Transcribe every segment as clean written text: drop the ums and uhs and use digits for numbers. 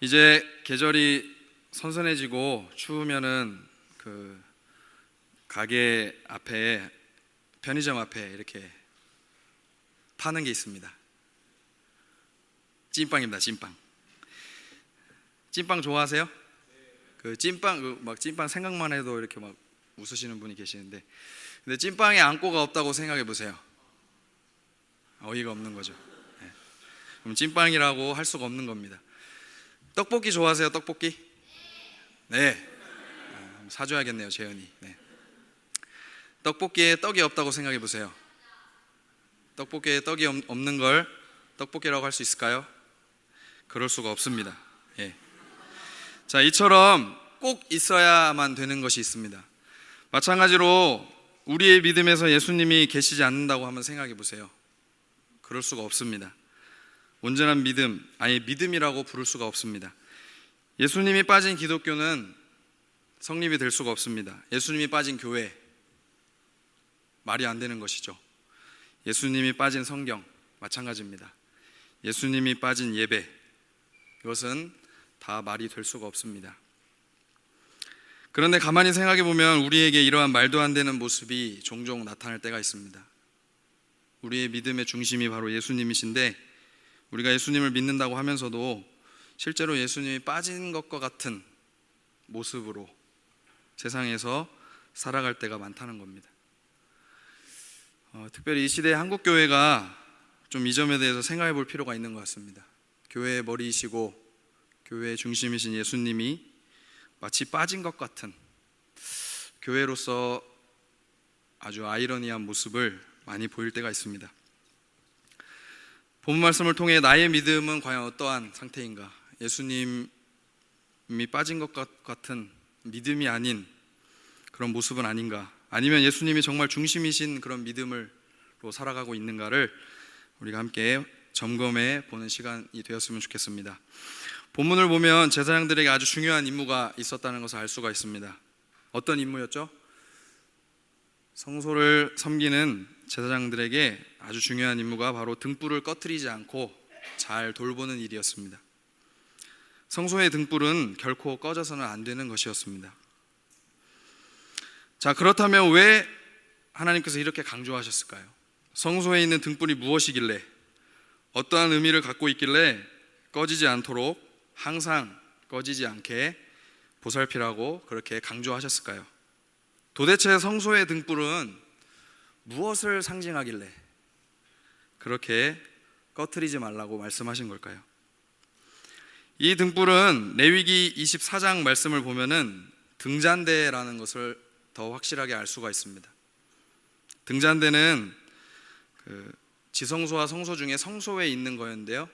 이제 계절이 선선해지고 추우면은 그 가게 앞에, 편의점 앞에 이렇게 파는 게 있습니다. 찐빵입니다. 찐빵. 찐빵 좋아하세요? 그 찐빵 막 찐빵 생각만 해도 이렇게 막 웃으시는 분이 계시는데, 근데 찐빵에 안고가 없다고 생각해 보세요. 어이가 없는 거죠. 네. 그럼 찐빵이라고 할 수가 없는 겁니다. 떡볶이 좋아하세요? 떡볶이? 네. 사줘야겠네요, 재현이. 네. 떡볶이에 떡이 없다고 생각해 보세요. 떡볶이에 떡이 없는 걸 떡볶이라고 할 수 있을까요? 그럴 수가 없습니다. 예. 자, 이처럼 꼭 있어야만 되는 것이 있습니다. 마찬가지로 우리의 믿음에서 예수님이 계시지 않는다고 한번 생각해 보세요. 그럴 수가 없습니다. 온전한 믿음, 아예 믿음이라고 부를 수가 없습니다. 예수님이 빠진 기독교는 성립이 될 수가 없습니다. 예수님이 빠진 교회, 말이 안 되는 것이죠. 예수님이 빠진 성경, 마찬가지입니다. 예수님이 빠진 예배, 이것은 다 말이 될 수가 없습니다. 그런데 가만히 생각해 보면 우리에게 이러한 말도 안 되는 모습이 종종 나타날 때가 있습니다. 우리의 믿음의 중심이 바로 예수님이신데, 우리가 예수님을 믿는다고 하면서도 실제로 예수님이 빠진 것과 같은 모습으로 세상에서 살아갈 때가 많다는 겁니다. 특별히 이 시대의 한국교회가 좀 이 점에 대해서 생각해 볼 필요가 있는 것 같습니다. 교회의 머리이시고 교회의 중심이신 예수님이 마치 빠진 것 같은, 교회로서 아주 아이러니한 모습을 많이 보일 때가 있습니다. 본 말씀을 통해 나의 믿음은 과연 어떠한 상태인가? 예수님이 빠진 것 같은 믿음이 아닌 그런 모습은 아닌가? 아니면 예수님이 정말 중심이신 그런 믿음으로 살아가고 있는가를 우리가 함께 점검해 보는 시간이 되었으면 좋겠습니다. 본문을 보면 제사장들에게 아주 중요한 임무가 있었다는 것을 알 수가 있습니다. 어떤 임무였죠? 성소를 섬기는 제사장들에게 아주 중요한 임무가 바로 등불을 꺼트리지 않고 잘 돌보는 일이었습니다. 성소의 등불은 결코 꺼져서는 안 되는 것이었습니다. 자, 그렇다면 왜 하나님께서 이렇게 강조하셨을까요? 성소에 있는 등불이 무엇이길래, 어떠한 의미를 갖고 있길래 꺼지지 않도록 항상 꺼지지 않게 보살피라고 그렇게 강조하셨을까요? 도대체 성소의 등불은 무엇을 상징하길래 그렇게 꺼트리지 말라고 말씀하신 걸까요? 이 등불은 레위기 24장 말씀을 보면은 등잔대라는 것을 더 확실하게 알 수가 있습니다. 등잔대는 지성소와 성소 중에 성소에 있는 거였는데요,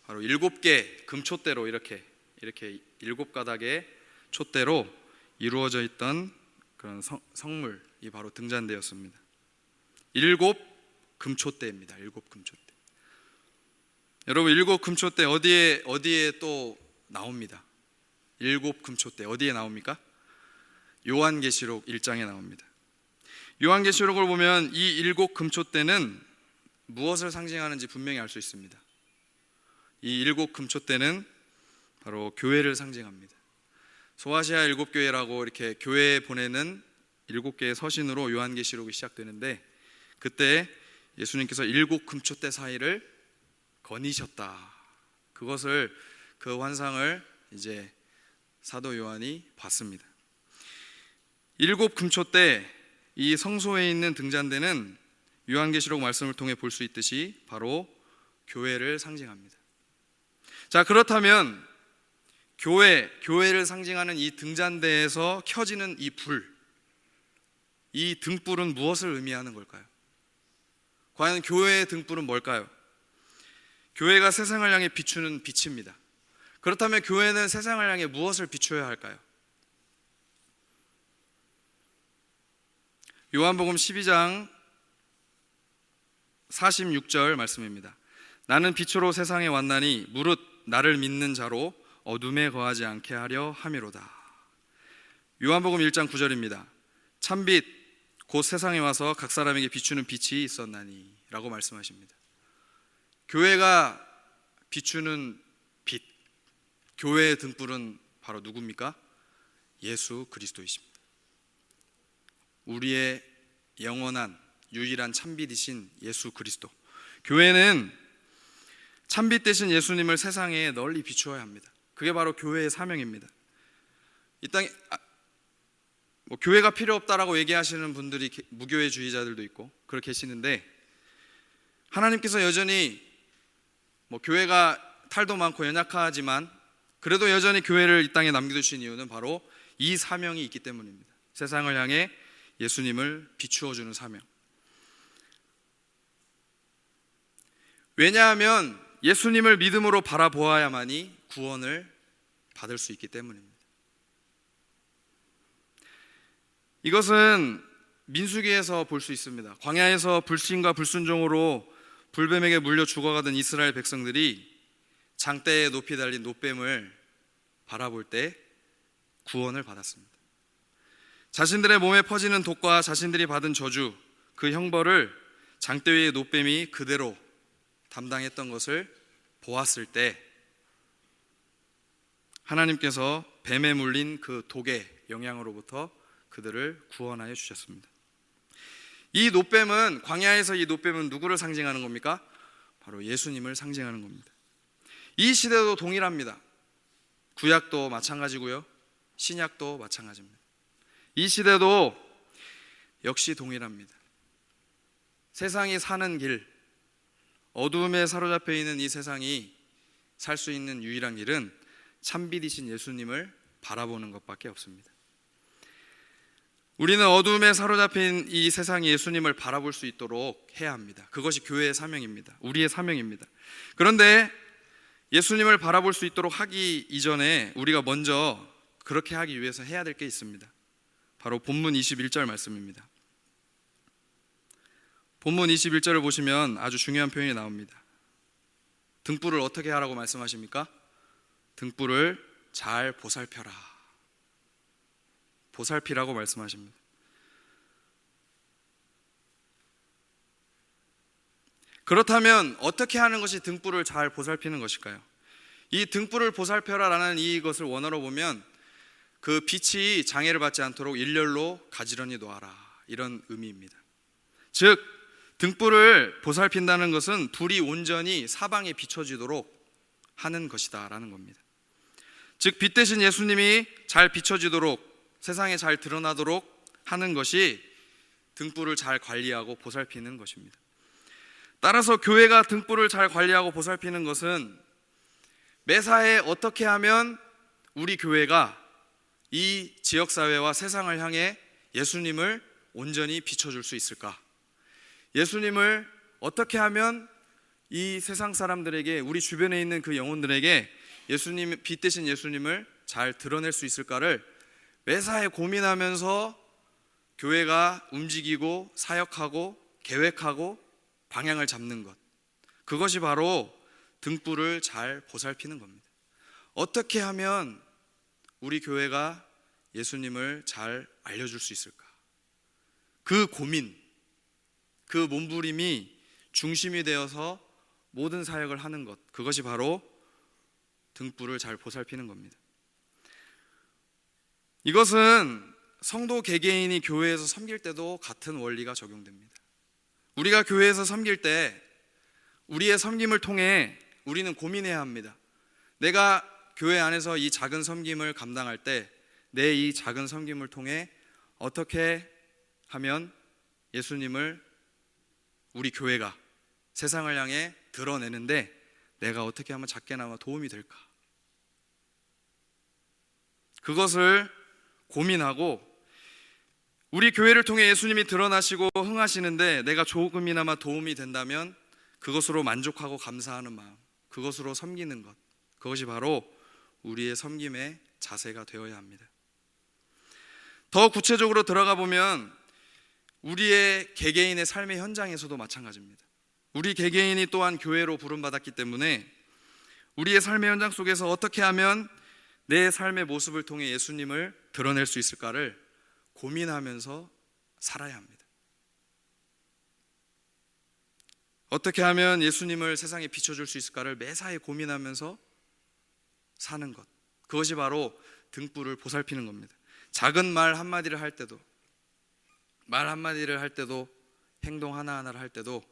바로 7개 금촛대로 이렇게 7가닥의 촛대로 이루어져 있던 그런 성물이 바로 등잔대였습니다. 7 금촛대입니다. 7 금촛대. 여러분, 7 금촛대 어디에 또 나옵니다. 7 금촛대 어디에 나옵니까? 요한계시록 1장에 나옵니다. 요한계시록을 보면 이 7 금촛대는 무엇을 상징하는지 분명히 알 수 있습니다. 이 7 금촛대는 바로 교회를 상징합니다. 소아시아 7교회라고 이렇게 교회에 보내는 7개의 서신으로 요한계시록이 시작되는데, 그때 예수님께서 7 금촛대 사이를 거니셨다. 그 환상을 이제 사도 요한이 봤습니다. 7 금촛대, 이 성소에 있는 등잔대는 요한계시록 말씀을 통해 볼 수 있듯이 바로 교회를 상징합니다. 자, 그렇다면 교회를 상징하는 이 등잔대에서 켜지는 이 불, 이 등불은 무엇을 의미하는 걸까요? 과연 교회의 등불은 뭘까요? 교회가 세상을 향해 비추는 빛입니다. 그렇다면 교회는 세상을 향해 무엇을 비춰야 할까요? 요한복음 12장 46절 말씀입니다. 나는 빛으로 세상에 왔나니 무릇 나를 믿는 자로 어둠에 거하지 않게 하려 함이로다. 요한복음 1장 9절입니다. 참빛 곧 세상에 와서 각 사람에게 비추는 빛이 있었나니 라고 말씀하십니다. 교회가 비추는 빛, 교회의 등불은 바로 누굽니까? 예수 그리스도이십니다. 우리의 영원한 유일한 참빛이신 예수 그리스도. 교회는 참빛 되신 예수님을 세상에 널리 비추어야 합니다. 그게 바로 교회의 사명입니다. 이 땅에 교회가 필요 없다라고 얘기하시는 분들이 무교회주의자들도 있고 그렇게 계시는데, 하나님께서 여전히 교회가 탈도 많고 연약하지만 그래도 여전히 교회를 이 땅에 남겨두신 이유는 바로 이 사명이 있기 때문입니다. 세상을 향해 예수님을 비추어주는 사명. 왜냐하면 예수님을 믿음으로 바라보아야만이 구원을 받을 수 있기 때문입니다. 이것은 민수기에서 볼 수 있습니다. 광야에서 불신과 불순종으로 불뱀에게 물려 죽어가던 이스라엘 백성들이 장대에 높이 달린 놋뱀을 바라볼 때 구원을 받았습니다. 자신들의 몸에 퍼지는 독과 자신들이 받은 저주, 그 형벌을 장대 위의 놋뱀이 그대로 담당했던 것을 보았을 때 하나님께서 뱀에 물린 그 독의 영향으로부터 그들을 구원하여 주셨습니다. 이 놋뱀은, 광야에서 이 놋뱀은 누구를 상징하는 겁니까? 바로 예수님을 상징하는 겁니다. 이 시대도 동일합니다. 구약도 마찬가지고요, 신약도 마찬가지입니다. 이 시대도 역시 동일합니다. 세상이 사는 길, 어두움에 사로잡혀 있는 이 세상이 살 수 있는 유일한 길은 참빛이신 예수님을 바라보는 것밖에 없습니다. 우리는 어두움에 사로잡힌 이 세상이 예수님을 바라볼 수 있도록 해야 합니다. 그것이 교회의 사명입니다. 우리의 사명입니다. 그런데 예수님을 바라볼 수 있도록 하기 이전에 우리가 먼저 그렇게 하기 위해서 해야 될 게 있습니다. 바로 본문 21절 말씀입니다. 본문 21절을 보시면 아주 중요한 표현이 나옵니다. 등불을 어떻게 하라고 말씀하십니까? 등불을 잘 보살펴라. 보살피라고 말씀하십니다. 그렇다면 어떻게 하는 것이 등불을 잘 보살피는 것일까요? 이 등불을 보살펴라라는 이것을 원어로 보면 그 빛이 장애를 받지 않도록 일렬로 가지런히 놓아라, 이런 의미입니다. 즉 등불을 보살핀다는 것은 불이 온전히 사방에 비춰지도록 하는 것이다 라는 겁니다. 즉 빛 대신 예수님이 잘 비춰지도록, 세상에 잘 드러나도록 하는 것이 등불을 잘 관리하고 보살피는 것입니다. 따라서 교회가 등불을 잘 관리하고 보살피는 것은 매사에 어떻게 하면 우리 교회가 이 지역사회와 세상을 향해 예수님을 온전히 비춰줄 수 있을까? 예수님을 어떻게 하면 이 세상 사람들에게, 우리 주변에 있는 그 영혼들에게 예수님, 빛 대신 예수님을 잘 드러낼 수 있을까를 매사에 고민하면서 교회가 움직이고 사역하고 계획하고 방향을 잡는 것, 그것이 바로 등불을 잘 보살피는 겁니다. 어떻게 하면 우리 교회가 예수님을 잘 알려줄 수 있을까? 그 고민, 그 몸부림이 중심이 되어서 모든 사역을 하는 것, 그것이 바로 등불을 잘 보살피는 겁니다. 이것은 성도 개개인이 교회에서 섬길 때도 같은 원리가 적용됩니다. 우리가 교회에서 섬길 때 우리의 섬김을 통해 우리는 고민해야 합니다. 내가 교회 안에서 이 작은 섬김을 감당할 때 내 이 작은 섬김을 통해 어떻게 하면 예수님을 우리 교회가 세상을 향해 드러내는데 내가 어떻게 하면 작게나마 도움이 될까? 그것을 고민하고, 우리 교회를 통해 예수님이 드러나시고 흥하시는데 내가 조금이나마 도움이 된다면 그것으로 만족하고 감사하는 마음, 그것으로 섬기는 것, 그것이 바로 우리의 섬김의 자세가 되어야 합니다. 더 구체적으로 들어가 보면 우리의 개개인의 삶의 현장에서도 마찬가지입니다. 우리 개개인이 또한 교회로 부름받았기 때문에 우리의 삶의 현장 속에서 어떻게 하면 내 삶의 모습을 통해 예수님을 드러낼 수 있을까를 고민하면서 살아야 합니다. 어떻게 하면 예수님을 세상에 비춰줄 수 있을까를 매사에 고민하면서 사는 것, 그것이 바로 등불을 보살피는 겁니다. 작은 말 한마디를 할 때도, 말 한마디를 할 때도, 행동 하나하나를 할 때도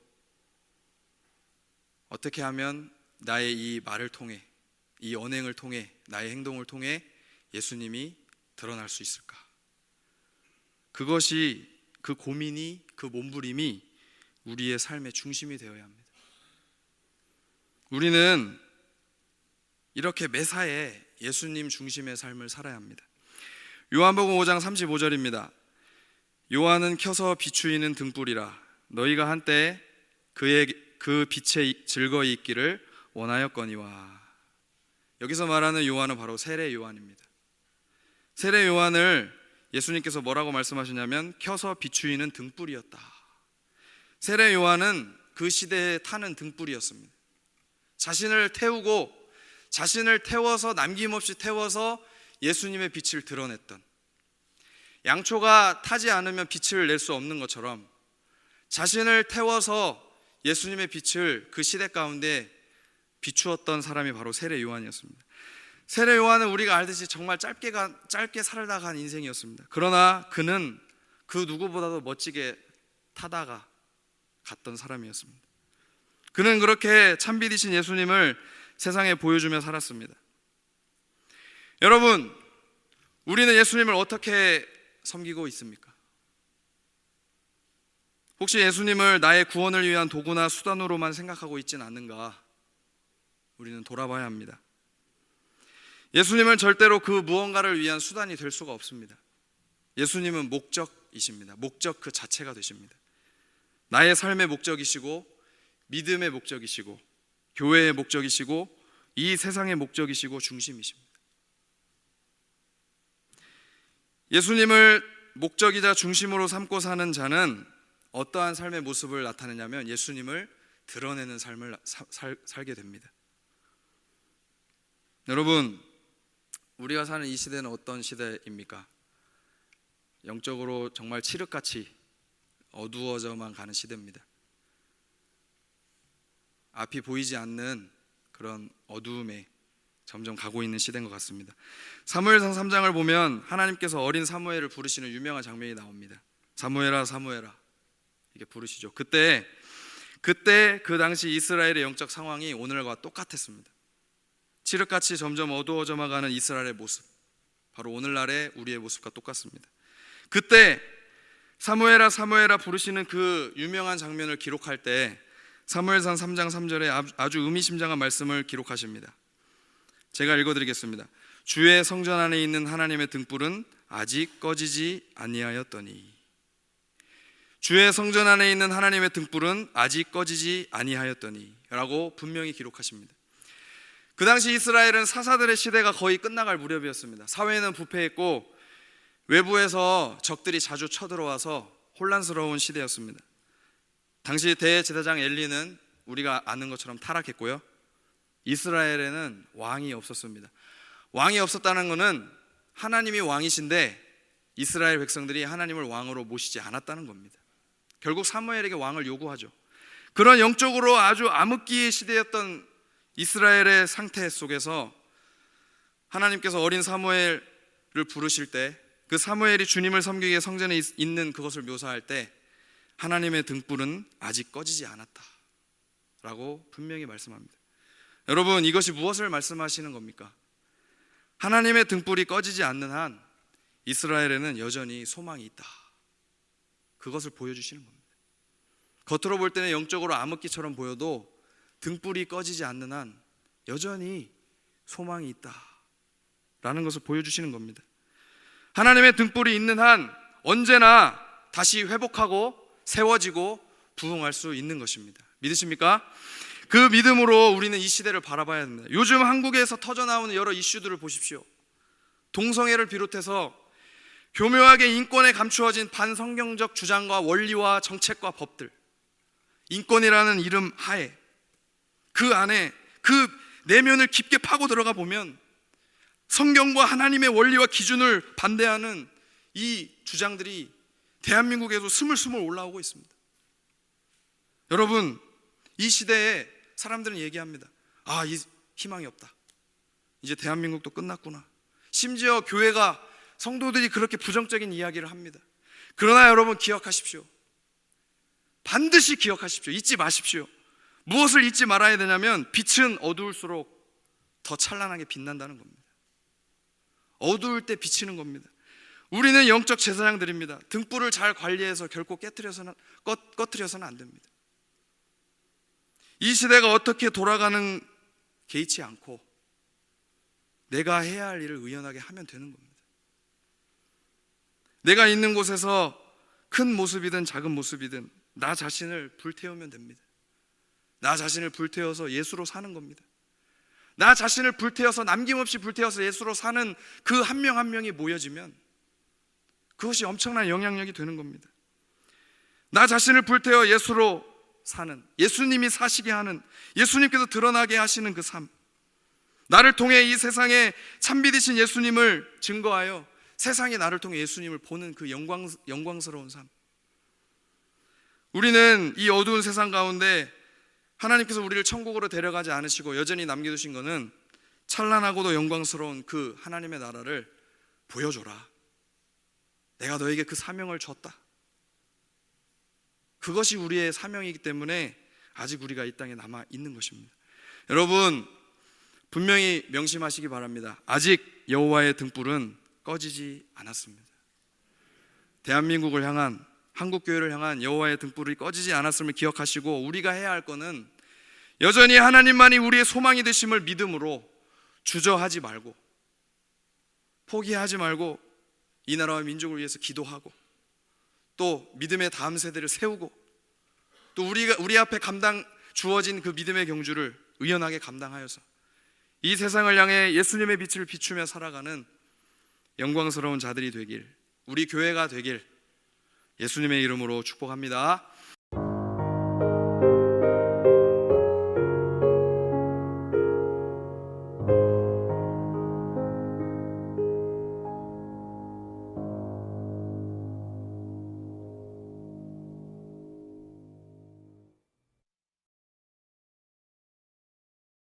어떻게 하면 나의 이 말을 통해, 이 언행을 통해, 나의 행동을 통해 예수님이 드러날 수 있을까? 그것이, 그 고민이, 그 몸부림이 우리의 삶의 중심이 되어야 합니다. 우리는 이렇게 매사에 예수님 중심의 삶을 살아야 합니다. 요한복음 5장 35절입니다. 요한은 켜서 비추이는 등불이라 너희가 한때 그 빛에 즐거이 있기를 원하였거니와. 여기서 말하는 요한은 바로 세례 요한입니다. 세례 요한을 예수님께서 뭐라고 말씀하시냐면 켜서 비추이는 등불이었다. 세례 요한은 그 시대에 타는 등불이었습니다. 자신을 태우고, 자신을 태워서, 남김없이 태워서 예수님의 빛을 드러냈던, 양초가 타지 않으면 빛을 낼 수 없는 것처럼 자신을 태워서 예수님의 빛을 그 시대 가운데 비추었던 사람이 바로 세례 요한이었습니다. 세례 요한은 우리가 알듯이 정말 짧게 살다 간 인생이었습니다. 그러나 그는 그 누구보다도 멋지게 타다가 갔던 사람이었습니다. 그는 그렇게 참빛이신 예수님을 세상에 보여주며 살았습니다. 여러분, 우리는 예수님을 어떻게 섬기고 있습니까? 혹시 예수님을 나의 구원을 위한 도구나 수단으로만 생각하고 있지는 않는가? 우리는 돌아봐야 합니다. 예수님은 절대로 그 무언가를 위한 수단이 될 수가 없습니다. 예수님은 목적이십니다. 목적 그 자체가 되십니다. 나의 삶의 목적이시고, 믿음의 목적이시고, 교회의 목적이시고, 이 세상의 목적이시고 중심이십니다. 예수님을 목적이자 중심으로 삼고 사는 자는 어떠한 삶의 모습을 나타내냐면 예수님을 드러내는 삶을 살게 됩니다. 여러분, 우리가 사는 이 시대는 어떤 시대입니까? 영적으로 정말 칠흑같이 어두워져만 가는 시대입니다. 앞이 보이지 않는 그런 어두움에 점점 가고 있는 시대인 것 같습니다. 사무엘상 3장을 보면 하나님께서 어린 사무엘을 부르시는 유명한 장면이 나옵니다. 사무엘아 사무엘아 이렇게 부르시죠. 그때 그 당시 이스라엘의 영적 상황이 오늘과 똑같았습니다. 칠흑같이 점점 어두워져만 가는 이스라엘의 모습, 바로 오늘날의 우리의 모습과 똑같습니다. 그때 사무엘아 사무엘아 부르시는 그 유명한 장면을 기록할 때 사무엘상 3장 3절에 아주 의미심장한 말씀을 기록하십니다. 제가 읽어드리겠습니다. 주의 성전 안에 있는 하나님의 등불은 아직 꺼지지 아니하였더니. 주의 성전 안에 있는 하나님의 등불은 아직 꺼지지 아니하였더니 라고 분명히 기록하십니다. 그 당시 이스라엘은 사사들의 시대가 거의 끝나갈 무렵이었습니다. 사회는 부패했고 외부에서 적들이 자주 쳐들어와서 혼란스러운 시대였습니다. 당시 대제사장 엘리는 우리가 아는 것처럼 타락했고요. 이스라엘에는 왕이 없었습니다. 왕이 없었다는 것은 하나님이 왕이신데 이스라엘 백성들이 하나님을 왕으로 모시지 않았다는 겁니다. 결국 사무엘에게 왕을 요구하죠. 그런 영적으로 아주 암흑기의 시대였던 이스라엘의 상태 속에서 하나님께서 어린 사무엘을 부르실 때 그 사무엘이 주님을 섬기기 위해 성전에 있는 그것을 묘사할 때 하나님의 등불은 아직 꺼지지 않았다 라고 분명히 말씀합니다. 여러분, 이것이 무엇을 말씀하시는 겁니까? 하나님의 등불이 꺼지지 않는 한 이스라엘에는 여전히 소망이 있다, 그것을 보여주시는 겁니다. 겉으로 볼 때는 영적으로 암흑기처럼 보여도 등불이 꺼지지 않는 한 여전히 소망이 있다 라는 것을 보여주시는 겁니다. 하나님의 등불이 있는 한 언제나 다시 회복하고 세워지고 부흥할 수 있는 것입니다. 믿으십니까? 그 믿음으로 우리는 이 시대를 바라봐야 합니다. 요즘 한국에서 터져나오는 여러 이슈들을 보십시오. 동성애를 비롯해서 교묘하게 인권에 감추어진 반성경적 주장과 원리와 정책과 법들, 인권이라는 이름 하에 그 안에 그 내면을 깊게 파고 들어가 보면 성경과 하나님의 원리와 기준을 반대하는 이 주장들이 대한민국에도 스물스물 올라오고 있습니다. 여러분, 이 시대에 사람들은 얘기합니다. 이 희망이 없다. 이제 대한민국도 끝났구나. 심지어 교회가 성도들이 그렇게 부정적인 이야기를 합니다. 그러나 여러분 기억하십시오. 반드시 기억하십시오. 잊지 마십시오. 무엇을 잊지 말아야 되냐면 빛은 어두울수록 더 찬란하게 빛난다는 겁니다. 어두울 때 비치는 겁니다. 우리는 영적 제사장들입니다. 등불을 잘 관리해서 결코 꺼트려서는 안 됩니다. 이 시대가 어떻게 돌아가는 개의치 않고 내가 해야 할 일을 의연하게 하면 되는 겁니다. 내가 있는 곳에서 큰 모습이든 작은 모습이든 나 자신을 불태우면 됩니다. 나 자신을 불태워서 예수로 사는 겁니다. 나 자신을 불태워서 남김없이 불태워서 예수로 사는 그 한 명 한 명이 모여지면 그것이 엄청난 영향력이 되는 겁니다. 나 자신을 불태워 예수로 사는, 예수님이 사시게 하는, 예수님께서 드러나게 하시는 그 삶, 나를 통해 이 세상에 참빛이신 예수님을 증거하여 세상이 나를 통해 예수님을 보는 그 영광스러운 삶. 우리는 이 어두운 세상 가운데 하나님께서 우리를 천국으로 데려가지 않으시고 여전히 남겨두신 것은 찬란하고도 영광스러운 그 하나님의 나라를 보여줘라. 내가 너에게 그 사명을 줬다. 그것이 우리의 사명이기 때문에 아직 우리가 이 땅에 남아 있는 것입니다. 여러분 분명히 명심하시기 바랍니다. 아직 여호와의 등불은 꺼지지 않았습니다. 대한민국을 향한, 한국교회를 향한 여호와의 등불이 꺼지지 않았음을 기억하시고 우리가 해야 할 것은 여전히 하나님만이 우리의 소망이 되심을 믿음으로 주저하지 말고 포기하지 말고 이 나라와 민족을 위해서 기도하고 또 믿음의 다음 세대를 세우고 또 우리 앞에 주어진 그 믿음의 경주를 의연하게 감당하여서 이 세상을 향해 예수님의 빛을 비추며 살아가는 영광스러운 자들이 되길, 우리 교회가 되길 예수님의 이름으로 축복합니다.